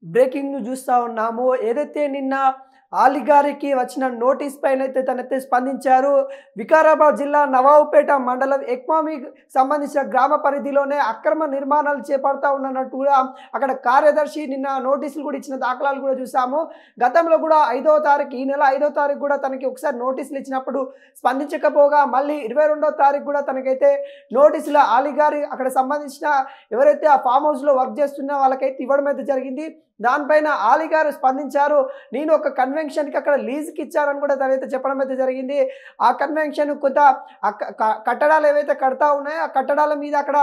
Breaking news చూస్తా ఉన్నాము. ఏదైతే నిన్న ఆలి గారికి వచ్చిన నోటీస్ పైనైతే తనైతే స్పందించారు. వికారాబాద్ జిల్లా నవాబుపేట మండలం ఎక్మామికి సంబంధించిన గ్రామ పరిధిలోనే అక్రమ నిర్మాణాలు చేపడతా ఉన్నట్టు కూడా అక్కడ కార్యదర్శి నిన్న నోటీసులు కూడా ఇచ్చిన దాఖలాలు కూడా చూసాము. గతంలో కూడా 5వ తారీఖు ఈ నెల 5వ తారీఖు కూడా తనకి ఒకసారి నోటీసులు ఇచ్చినప్పుడు స్పందించకపోగా మళ్ళీ 22వ తారీఖు కూడా తనకైతే నోటీసులు ఆలి గారి అక్కడ సంబంధించిన ఎవరైతే ఆ ఫామ్ హౌస్లో వర్క్ చేస్తున్న వాళ్ళకైతే ఇవ్వడం అయితే జరిగింది. దానిపైన ఆలి గారు స్పందించారు. నేను ఒక కన్వెన్షన్కి అక్కడ లీజ్కి ఇచ్చారని కూడా తనైతే చెప్పడం అయితే జరిగింది. ఆ కన్వెన్షన్ కొంత కట్టడాలు ఏవైతే కడతా ఉన్నాయో ఆ కట్టడాల మీద అక్కడ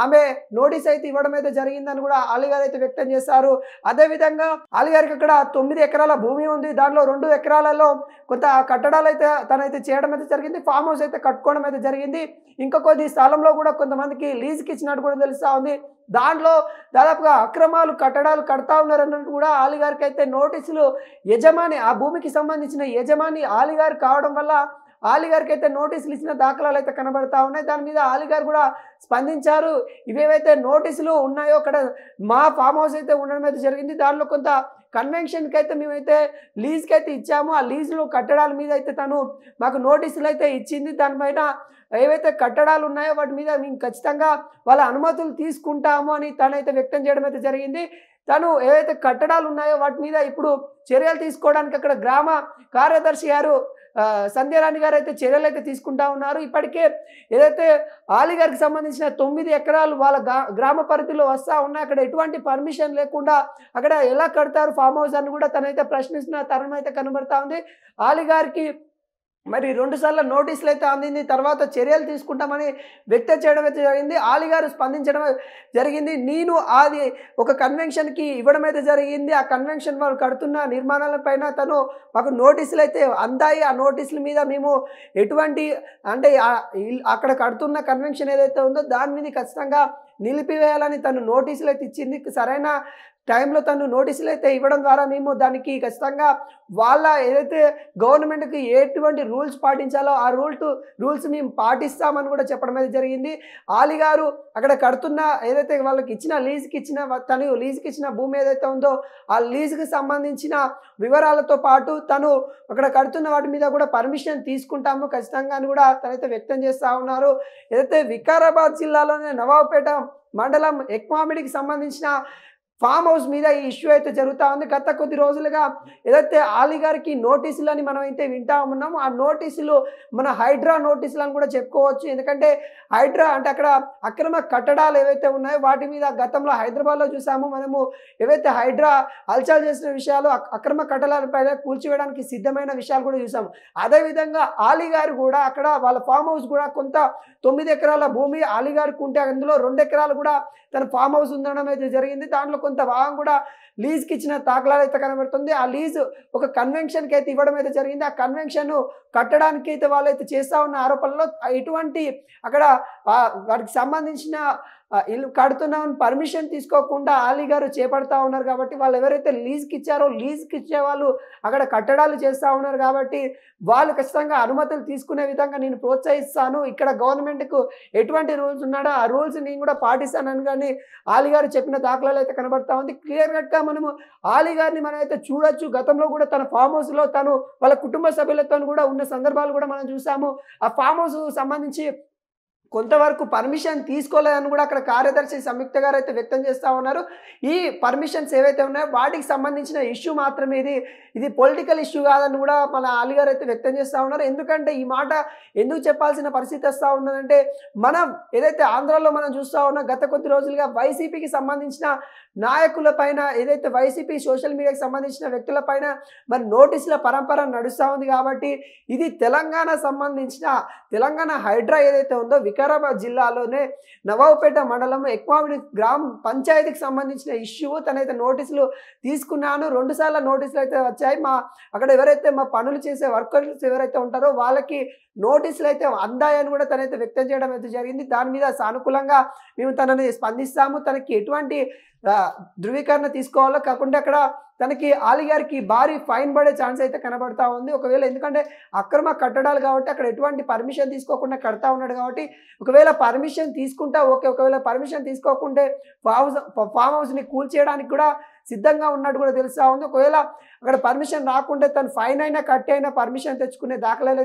ఆమె నోటీస్ అయితే ఇవ్వడం అయితే జరిగిందని కూడా ఆలి గారు అయితే వ్యక్తం చేశారు. అదేవిధంగా ఆలి గారికి అక్కడ 9 ఎకరాల భూమి ఉంది. దాంట్లో 2 ఎకరాలలో కొంత కట్టడాలు అయితే తనైతే చేయడం అయితే జరిగింది. ఫామ్ హౌస్ అయితే కట్టుకోవడం అయితే జరిగింది. ఇంకా కొద్ది స్థలంలో కూడా కొంతమందికి లీజ్కి ఇచ్చినట్టు కూడా తెలుస్తూ ఉంది. దాంట్లో దాదాపుగా అక్రమాలు కట్టడాలు కడతా ఉన్నారన్నట్టు కూడా ఆలి గారికి అయితే నోటీసులు యజమాని ఆ భూమికి సంబంధించిన యజమాని ఆలి గారు కావడం వల్ల ఆలి గారికి అయితే నోటీసులు ఇచ్చిన దాఖలాలు అయితే కనబడతా ఉన్నాయి. దాని మీద ఆలి గారు కూడా స్పందించారు. ఇవేవైతే నోటీసులు ఉన్నాయో అక్కడ మా ఫామ్ హౌస్ అయితే ఉండడం అయితే జరిగింది. దానిలో కొంత కన్వెన్షన్కి అయితే మేమైతే లీజ్కి అయితే ఇచ్చాము. ఆ లీజ్లో కట్టడాల మీద అయితే తను మాకు నోటీసులు అయితే ఇచ్చింది. దానిపైన ఏవైతే కట్టడాలు ఉన్నాయో వాటి మీద మేము ఖచ్చితంగా వాళ్ళ అనుమతులు తీసుకుంటాము అని తనైతే వ్యక్తం చేయడం అయితే జరిగింది. తను ఏవైతే కట్టడాలు ఉన్నాయో వాటి మీద ఇప్పుడు చర్యలు తీసుకోవడానికి అక్కడ గ్రామ కార్యదర్శి గారు సంధ్యారాణి గారు అయితే చర్యలు అయితే తీసుకుంటా ఉన్నారు. ఇప్పటికే ఏదైతే ఆలి గారికి సంబంధించిన 9 ఎకరాలు వాళ్ళ గ్రామ పరిధిలో వస్తూ ఉన్నాయి. అక్కడ ఎటువంటి పర్మిషన్ లేకుండా అక్కడ ఎలా కడతారు ఫామ్ హౌస్ అని కూడా తనైతే ప్రశ్నిస్తున్న తరుణం అయితే కనబడతా ఉంది. ఆలి గారికి మరి 2 సార్లు నోటీసులు అయితే అందింది. తర్వాత చర్యలు తీసుకుంటామని వ్యక్తం చేయడం అయితే జరిగింది. ఆలి గారు స్పందించడం జరిగింది. నేను అది ఒక కన్వెన్షన్కి ఇవ్వడం అయితే జరిగింది. ఆ కన్వెన్షన్ వారు కడుతున్న నిర్మాణాలపైన తను మాకు నోటీసులు అయితే అందాయి. ఆ నోటీసుల మీద మేము ఎటువంటి అంటే అక్కడ కడుతున్న కన్వెన్షన్ ఏదైతే ఉందో దాని మీద ఖచ్చితంగా నిలిపివేయాలని తను నోటీసులు అయితే ఇచ్చింది. సరైన టైంలో తను నోటీసులు అయితే ఇవ్వడం ద్వారా మేము దానికి ఖచ్చితంగా వాళ్ళ ఏదైతే గవర్నమెంట్కి ఎటువంటి రూల్స్ పాటించాలో ఆ రూల్స్ మేము పాటిస్తామని కూడా చెప్పడం అయితే జరిగింది. ఆలి గారు అక్కడ కడుతున్న ఏదైతే వాళ్ళకి ఇచ్చిన తను లీజ్కి ఇచ్చిన భూమి ఏదైతే ఉందో ఆ లీజ్కి సంబంధించిన వివరాలతో పాటు తను అక్కడ కడుతున్న వాటి మీద కూడా పర్మిషన్ తీసుకుంటాము ఖచ్చితంగా అని కూడా తనైతే వ్యక్తం చేస్తూ ఉన్నారు. ఏదైతే వికారాబాద్ జిల్లాలోనే నవాబుపేట మండలం ఎక్మామిడికి సంబంధించిన ఫామ్ హౌస్ మీద ఈ ఇష్యూ అయితే జరుగుతూ ఉంది. గత కొద్ది రోజులుగా ఏదైతే ఆలి గారికి నోటీసులు అని మనం అయితే వింటా ఉన్నాము. ఆ నోటీసులు మన హైడ్రా నోటీసులు అని కూడా చెప్పుకోవచ్చు. ఎందుకంటే హైడ్రా అంటే అక్కడ అక్రమ కట్టడాలు ఏవైతే ఉన్నాయో వాటి మీద గతంలో హైదరాబాద్లో చూసాము మనము. ఏవైతే హైడ్రా హల్చల్ చేసిన విషయాలు అక్రమ కట్టడాలపైన కూల్చివేయడానికి సిద్ధమైన విషయాలు కూడా చూసాము. అదేవిధంగా ఆలి గారు కూడా అక్కడ వాళ్ళ ఫామ్ హౌస్ కూడా కొంత 9 ఎకరాల భూమి ఆలి గారికి ఉంటే అందులో 2 ఎకరాలు కూడా తన ఫామ్ హౌస్ ఉండడం అయితే జరిగింది. దాంట్లో కొంత భాగం కూడా లీజ్కి ఇచ్చిన దాఖలాలు అయితే కనబడుతుంది. ఆ లీజ్ ఒక కన్వెన్షన్కి అయితే ఇవ్వడం అయితే జరిగింది. ఆ కన్వెన్షన్ కట్టడానికి అయితే వాళ్ళైతే చేస్తూ ఉన్న ఆరోపణలో ఎటువంటి అక్కడ వాటికి సంబంధించిన ఇల్లు కడుతున్నామని పర్మిషన్ తీసుకోకుండా ఆలి గారు చేపడతా ఉన్నారు. కాబట్టి వాళ్ళు ఎవరైతే లీజ్కి ఇచ్చారో లీజ్కి ఇచ్చే వాళ్ళు అక్కడ కట్టడాలు చేస్తూ ఉన్నారు. కాబట్టి వాళ్ళు ఖచ్చితంగా అనుమతులు తీసుకునే విధంగా నేను ప్రోత్సహిస్తాను. ఇక్కడ గవర్నమెంట్కు ఎటువంటి రూల్స్ ఉన్నాడో ఆ రూల్స్ నేను కూడా పాటిస్తానని కానీ ఆలి గారు చెప్పిన దాఖలాలు అయితే కనబడతా ఉంది. క్లియర్ కట్గా మనము ఆలి గారిని మనం అయితే చూడొచ్చు. గతంలో కూడా తన ఫామ్ హౌస్లో తను వాళ్ళ కుటుంబ సభ్యులతో కూడా ఉన్న సందర్భాలు కూడా మనం చూసాము. ఆ ఫామ్ హౌస్ సంబంధించి కొంతవరకు పర్మిషన్ తీసుకోలేదని కూడా అక్కడ కార్యదర్శి సంయుక్త గారు అయితే వ్యక్తం చేస్తూ ఉన్నారు. ఈ పర్మిషన్స్ ఏవైతే ఉన్నాయో వాటికి సంబంధించిన ఇష్యూ మాత్రమే ఇది పొలిటికల్ ఇష్యూ కాదని కూడా మన ఆలి గారు అయితే వ్యక్తం చేస్తూ ఉన్నారు. ఎందుకంటే ఈ మాట ఎందుకు చెప్పాల్సిన పరిస్థితి వస్తూ ఉన్నదంటే మనం ఏదైతే ఆంధ్రాలో మనం చూస్తూ ఉన్నాం గత కొద్ది రోజులుగా వైసీపీకి సంబంధించిన నాయకులపైన ఏదైతే వైసీపీ సోషల్ మీడియాకి సంబంధించిన వ్యక్తులపైన మరి నోటీసుల పరంపర నడుస్తూ ఉంది. కాబట్టి ఇది తెలంగాణ సంబంధించిన తెలంగాణ హైడ్రా ఏదైతే ఉందో వికారాబాద్ జిల్లాలోనే నవాబుపేట మండలం ఎక్మామిడి గ్రామ పంచాయతీకి సంబంధించిన ఇష్యూ తనైతే నోటీసులు తీసుకున్నాను. 2 సార్లు నోటీసులు అయితే వచ్చాయి. అక్కడ ఎవరైతే మా పనులు చేసే వర్కర్స్ ఎవరైతే ఉంటారో వాళ్ళకి నోటీసులు అయితే అందాయని కూడా తనైతే వ్యక్తం చేయడం అయితే జరిగింది. దాని మీద సానుకూలంగా మేము తనని స్పందిస్తాము. తనకి ఎటువంటి ధృవీకరణ తీసుకోవాలో కాకుండా అక్కడ తనకి ఆలి గారికి భారీ ఫైన్ పడే ఛాన్స్ అయితే కనబడతా ఉంది. ఒకవేళ ఎందుకంటే అక్రమ కట్టడాలు కాబట్టి అక్కడ ఎటువంటి పర్మిషన్ తీసుకోకుండా కడతా ఉన్నాడు కాబట్టి ఒకవేళ పర్మిషన్ తీసుకుంటా ఓకే. ఒకవేళ పర్మిషన్ తీసుకోకుంటే ఫామ్ హౌస్‌ని కూల్చేయడానికి కూడా సిద్ధంగా ఉన్నట్టు కూడా తెలుస్తా ఉంది. ఒకవేళ అక్కడ పర్మిషన్ రాకుంటే తను ఫైన్ అయినా కట్టి అయినా పర్మిషన్ తెచ్చుకునే దాఖలాలు